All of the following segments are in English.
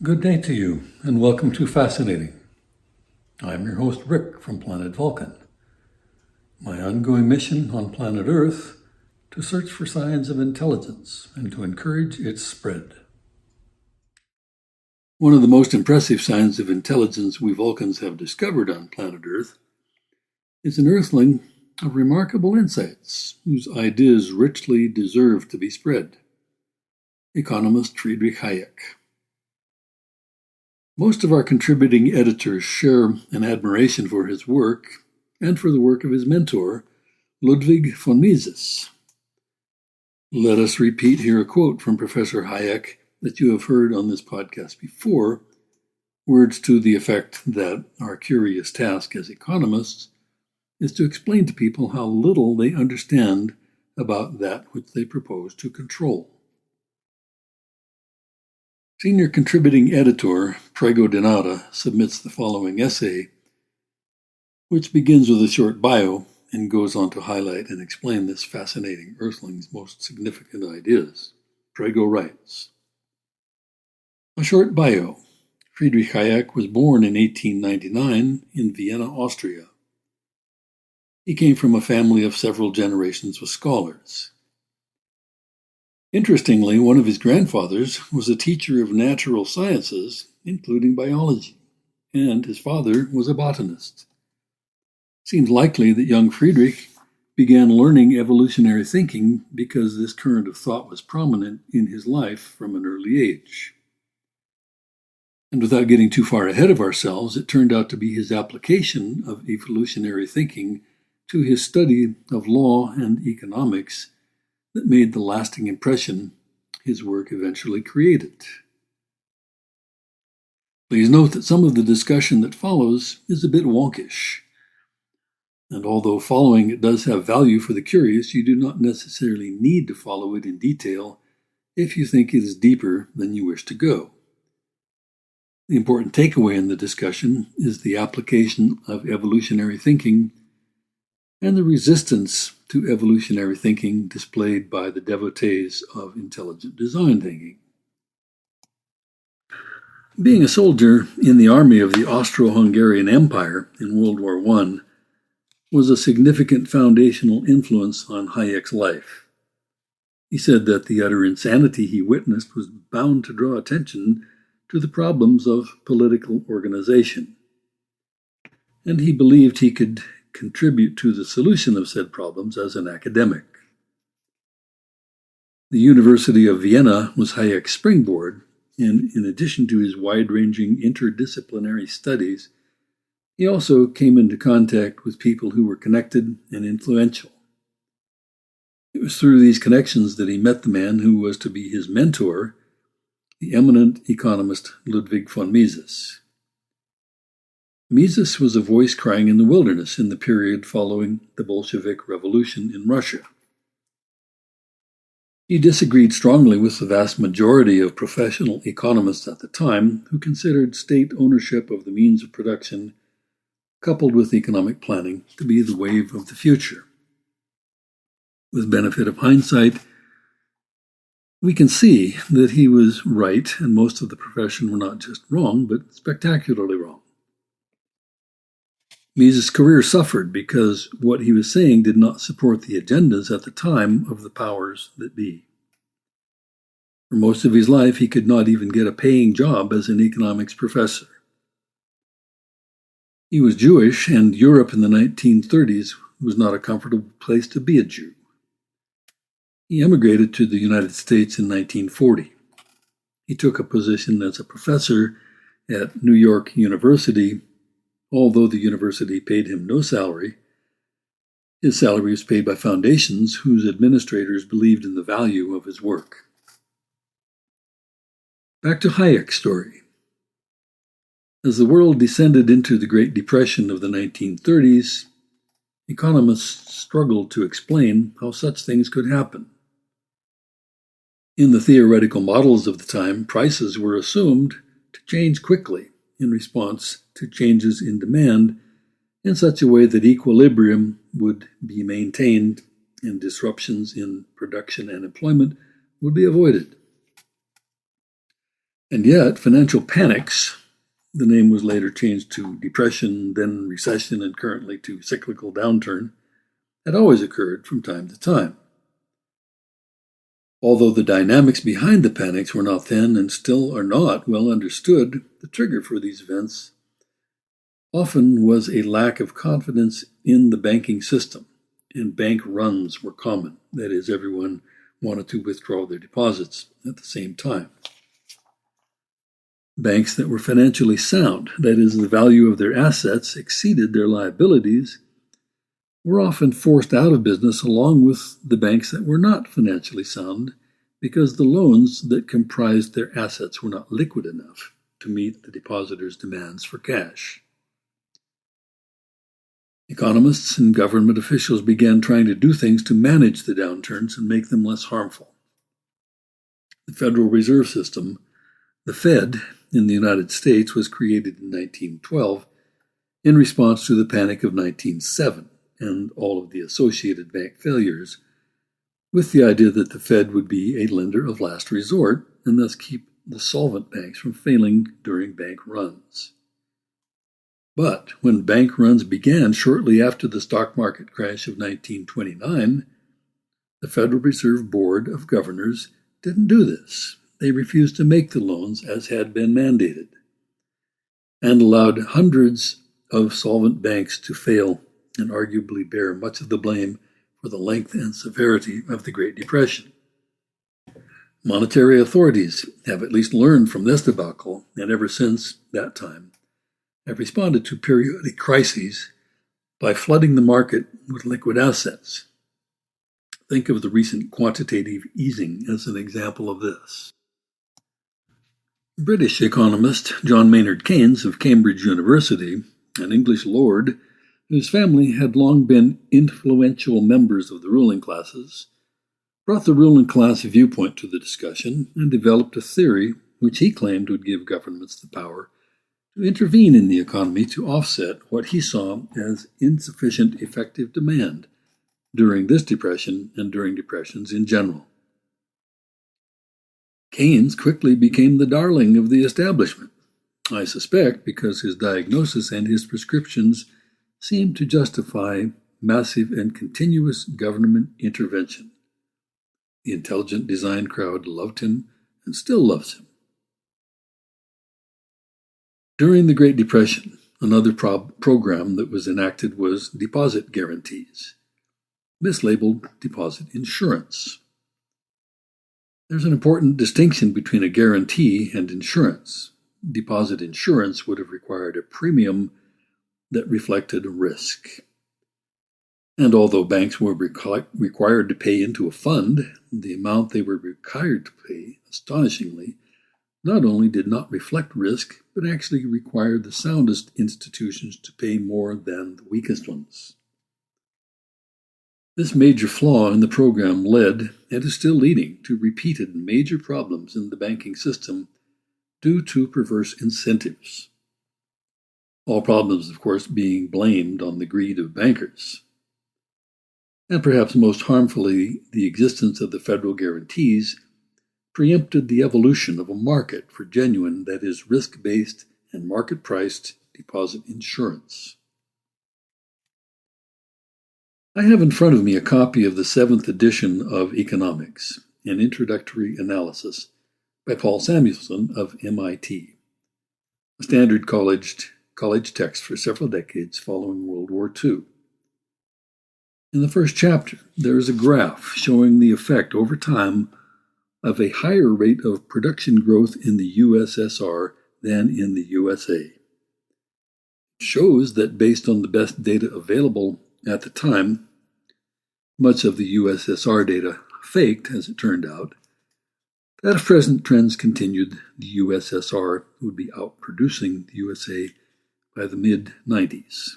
Good day to you, and welcome to Fascinating. I'm your host, Rick, from planet Vulcan. My ongoing mission on planet Earth to search for signs of intelligence and to encourage its spread. One of the most impressive signs of intelligence we Vulcans have discovered on planet Earth is an Earthling of remarkable insights whose ideas richly deserve to be spread. Economist Friedrich Hayek. Most of our contributing editors share an admiration for his work and for the work of his mentor, Ludwig von Mises. Let us repeat here a quote from Professor Hayek that you have heard on this podcast before, words to the effect that our curious task as economists is to explain to people how little they understand about that which they propose to control. Senior contributing editor Prego Donata submits the following essay, which begins with a short bio and goes on to highlight and explain this fascinating Earthling's most significant ideas. Prego writes, A short bio. Friedrich Hayek was born in 1899 in Vienna, Austria. He came from a family of several generations of scholars. Interestingly, one of his grandfathers was a teacher of natural sciences, including biology, and his father was a botanist. It seems likely that young Friedrich began learning evolutionary thinking because this current of thought was prominent in his life from an early age. And without getting too far ahead of ourselves, it turned out to be his application of evolutionary thinking to his study of law and economics that made the lasting impression his work eventually created. Please note that some of the discussion that follows is a bit wonkish, and although following it does have value for the curious, you do not necessarily need to follow it in detail if you think it is deeper than you wish to go. The important takeaway in the discussion is the application of evolutionary thinking and the resistance to evolutionary thinking displayed by the devotees of intelligent design thinking. Being a soldier in the army of the Austro-Hungarian Empire in World War I was a significant foundational influence on Hayek's life. He said that the utter insanity he witnessed was bound to draw attention to the problems of political organization, and he believed he could contribute to the solution of said problems as an academic. The University of Vienna was Hayek's springboard, and in addition to his wide-ranging interdisciplinary studies, he also came into contact with people who were connected and influential. It was through these connections that he met the man who was to be his mentor, the eminent economist Ludwig von Mises. Mises was a voice crying in the wilderness in the period following the Bolshevik Revolution in Russia. He disagreed strongly with the vast majority of professional economists at the time who considered state ownership of the means of production, coupled with economic planning, to be the wave of the future. With benefit of hindsight, we can see that he was right, and most of the profession were not just wrong, but spectacularly wrong. Mises' career suffered because what he was saying did not support the agendas at the time of the powers that be. For most of his life, he could not even get a paying job as an economics professor. He was Jewish, and Europe in the 1930s was not a comfortable place to be a Jew. He emigrated to the United States in 1940. He took a position as a professor at New York University. Although the university paid him no salary, his salary was paid by foundations whose administrators believed in the value of his work. Back to Hayek's story. As the world descended into the Great Depression of the 1930s, economists struggled to explain how such things could happen. In the theoretical models of the time, prices were assumed to change quickly in response to changes in demand in such a way that equilibrium would be maintained and disruptions in production and employment would be avoided. And yet, financial panics, the name was later changed to depression, then recession, and currently to cyclical downturn, had always occurred from time to time. Although the dynamics behind the panics were not then and still are not well understood, the trigger for these events often was a lack of confidence in the banking system, and bank runs were common. That is, everyone wanted to withdraw their deposits at the same time. Banks that were financially sound, that is, the value of their assets exceeded their liabilities, were often forced out of business along with the banks that were not financially sound because the loans that comprised their assets were not liquid enough to meet the depositors' demands for cash. Economists and government officials began trying to do things to manage the downturns and make them less harmful. The Federal Reserve System, the Fed, in the United States was created in 1912 in response to the Panic of 1907 and all of the associated bank failures, with the idea that the Fed would be a lender of last resort and thus keep the solvent banks from failing during bank runs. But when bank runs began shortly after the stock market crash of 1929, the Federal Reserve Board of Governors didn't do this. They refused to make the loans as had been mandated, and allowed hundreds of solvent banks to fail and arguably bear much of the blame for the length and severity of the Great Depression. Monetary authorities have at least learned from this debacle, and ever since that time have responded to periodic crises by flooding the market with liquid assets. Think of the recent quantitative easing as an example of this. British economist John Maynard Keynes of Cambridge University, an English lord whose family had long been influential members of the ruling classes, brought the ruling class viewpoint to the discussion and developed a theory which he claimed would give governments the power to intervene in the economy to offset what he saw as insufficient effective demand during this depression and during depressions in general. Keynes quickly became the darling of the establishment, I suspect because his diagnosis and his prescriptions seemed to justify massive and continuous government intervention. The intelligent design crowd loved him and still loves him. During the Great Depression, another program that was enacted was deposit guarantees, mislabeled deposit insurance. There's an important distinction between a guarantee and insurance. Deposit insurance would have required a premium that reflected risk. And although banks were required to pay into a fund, the amount they were required to pay, astonishingly, not only did not reflect risk, but actually required the soundest institutions to pay more than the weakest ones. This major flaw in the program led, and is still leading, to repeated major problems in the banking system due to perverse incentives. All problems, of course, being blamed on the greed of bankers. And perhaps most harmfully, the existence of the federal guarantees preempted the evolution of a market for genuine, that is, risk-based and market-priced deposit insurance. I have in front of me a copy of the 7th edition of Economics, an introductory analysis by Paul Samuelson of MIT, a standard college text for several decades following World War II. In the first chapter, there is a graph showing the effect over time of a higher rate of production growth in the USSR than in the USA. It shows that based on the best data available at the time, much of the USSR data faked, as it turned out, that if present trends continued, the USSR would be outproducing the USA by the mid-90s.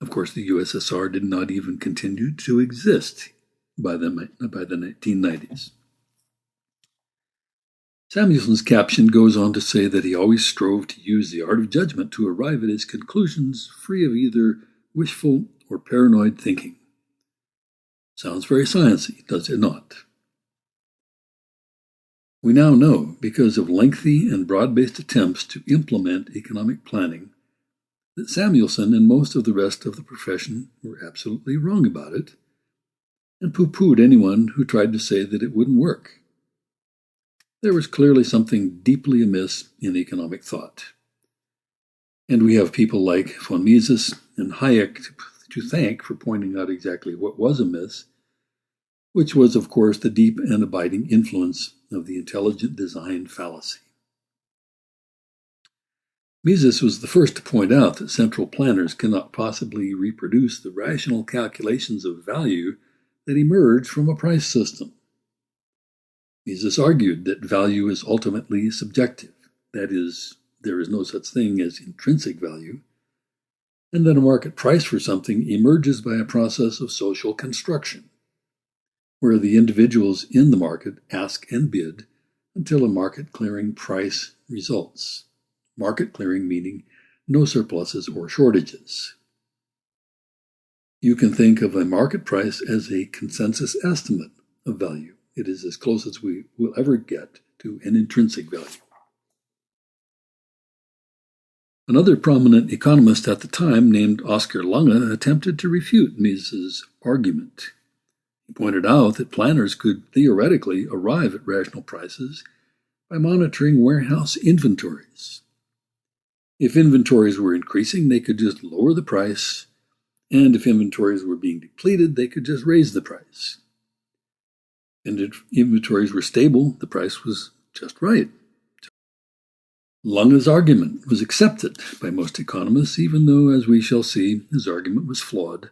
Of course, the USSR did not even continue to exist by the 1990s. Samuelson's caption goes on to say that he always strove to use the art of judgment to arrive at his conclusions free of either wishful or paranoid thinking. Sounds very sciencey, does it not? We now know, because of lengthy and broad-based attempts to implement economic planning, that Samuelson and most of the rest of the profession were absolutely wrong about it, and pooh-poohed anyone who tried to say that it wouldn't work. There was clearly something deeply amiss in economic thought. And we have people like von Mises and Hayek to thank for pointing out exactly what was amiss, which was, of course, the deep and abiding influence of the intelligent design fallacy. Mises was the first to point out that central planners cannot possibly reproduce the rational calculations of value that emerge from a price system. Mises argued that value is ultimately subjective, that is, there is no such thing as intrinsic value, and that a market price for something emerges by a process of social construction, where the individuals in the market ask and bid until a market-clearing price results. Market clearing meaning no surpluses or shortages. You can think of a market price as a consensus estimate of value. It is as close as we will ever get to an intrinsic value. Another prominent economist at the time, named Oskar Lange, attempted to refute Mises' argument. He pointed out that planners could theoretically arrive at rational prices by monitoring warehouse inventories. If inventories were increasing, they could just lower the price, and if inventories were being depleted, they could just raise the price. And if inventories were stable, the price was just right. Lange's argument was accepted by most economists, even though, as we shall see, his argument was flawed,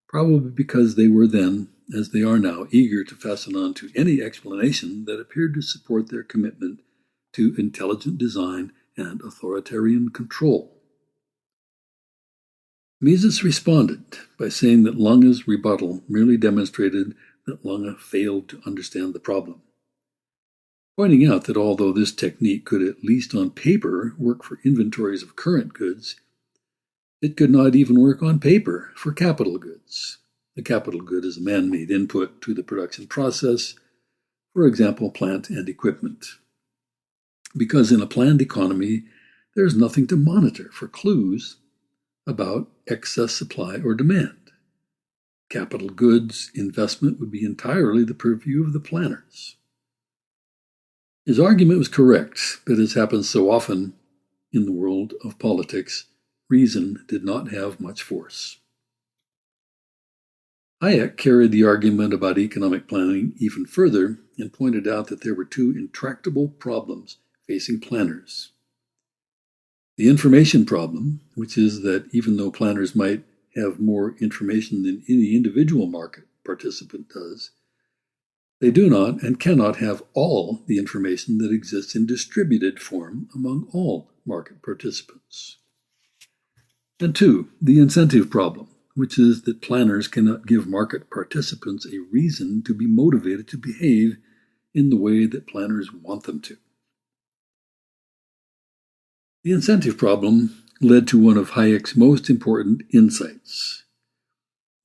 probably because they were then, as they are now, eager to fasten on to any explanation that appeared to support their commitment to intelligent design and authoritarian control. Mises responded by saying that Lange's rebuttal merely demonstrated that Lange failed to understand the problem, pointing out that although this technique could, at least on paper, work for inventories of current goods, it could not even work on paper for capital goods. The capital good is a man-made input to the production process, for example, plant and equipment. Because in a planned economy, there is nothing to monitor for clues about excess supply or demand. Capital goods investment would be entirely the purview of the planners. His argument was correct, but as happens so often in the world of politics, reason did not have much force. Hayek carried the argument about economic planning even further and pointed out that there were two intractable problems facing planners. The information problem, which is that even though planners might have more information than any individual market participant does, they do not and cannot have all the information that exists in distributed form among all market participants. And two, the incentive problem, which is that planners cannot give market participants a reason to be motivated to behave in the way that planners want them to. The incentive problem led to one of Hayek's most important insights,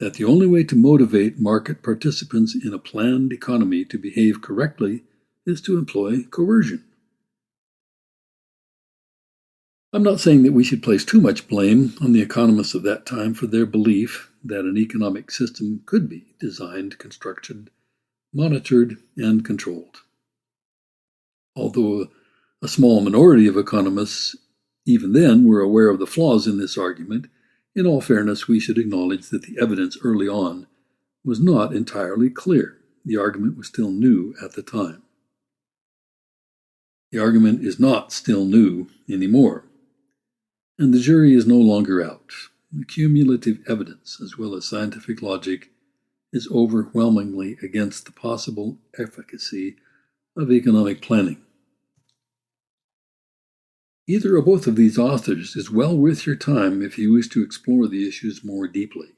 that the only way to motivate market participants in a planned economy to behave correctly is to employ coercion. I'm not saying that we should place too much blame on the economists of that time for their belief that an economic system could be designed, constructed, monitored, and controlled. Although a small minority of economists even then were aware of the flaws in this argument, in all fairness, we should acknowledge that the evidence early on was not entirely clear. The argument was still new at the time. The argument is not still new anymore, and the jury is no longer out. The cumulative evidence, as well as scientific logic, is overwhelmingly against the possible efficacy of economic planning. Either or both of these authors is well worth your time if you wish to explore the issues more deeply.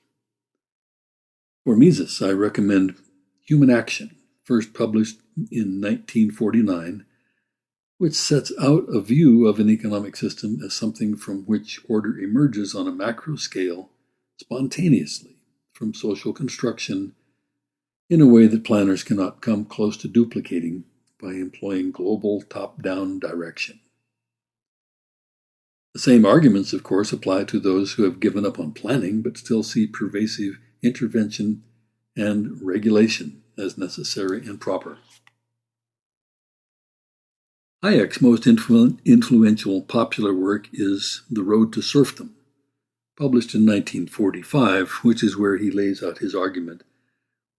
For Mises, I recommend Human Action, first published in 1949, which sets out a view of an economic system as something from which order emerges on a macro scale spontaneously from social construction in a way that planners cannot come close to duplicating by employing global top-down direction. The same arguments, of course, apply to those who have given up on planning but still see pervasive intervention and regulation as necessary and proper. Hayek's most influential popular work is The Road to Serfdom, published in 1945, which is where he lays out his argument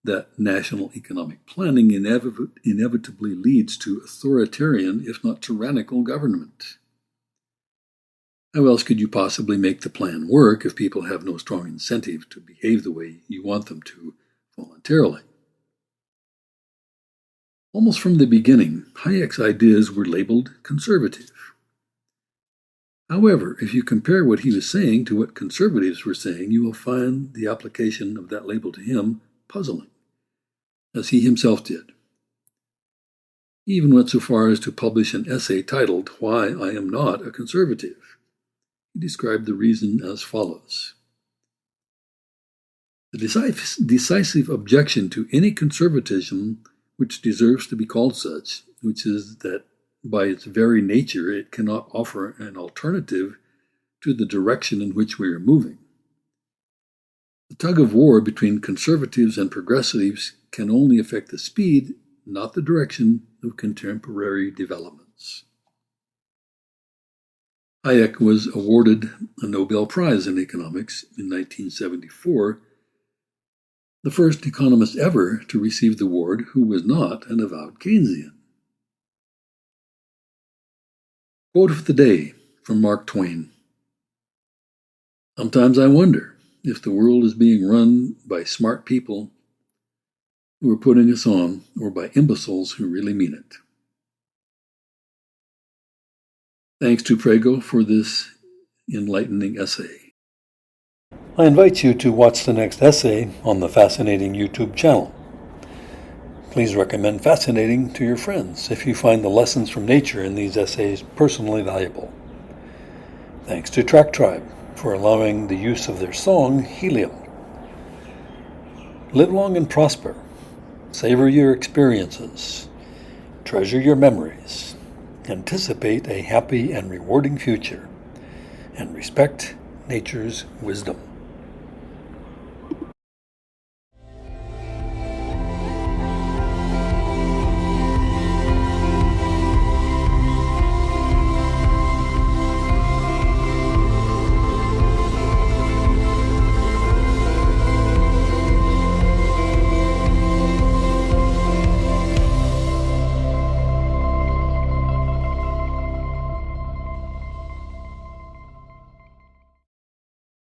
that national economic planning inevitably leads to authoritarian, if not tyrannical, government. How else could you possibly make the plan work if people have no strong incentive to behave the way you want them to voluntarily? Almost from the beginning, Hayek's ideas were labeled conservative. However, if you compare what he was saying to what conservatives were saying, you will find the application of that label to him puzzling, as he himself did. He even went so far as to publish an essay titled "Why I Am Not a Conservative." He described the reason as follows. The decisive objection to any conservatism which deserves to be called such, which is that by its very nature it cannot offer an alternative to the direction in which we are moving. The tug of war between conservatives and progressives can only affect the speed, not the direction, of contemporary developments. Hayek was awarded a Nobel Prize in Economics in 1974, the first economist ever to receive the award who was not an avowed Keynesian. Quote of the day from Mark Twain. Sometimes I wonder if the world is being run by smart people who are putting us on, or by imbeciles who really mean it. Thanks to Prego for this enlightening essay. I invite you to watch the next essay on the Fascinating YouTube channel. Please recommend Fascinating to your friends if you find the lessons from nature in these essays personally valuable. Thanks to Track Tribe for allowing the use of their song, Helium. Live long and prosper. Savor your experiences. Treasure your memories. Anticipate a happy and rewarding future. And respect nature's wisdom.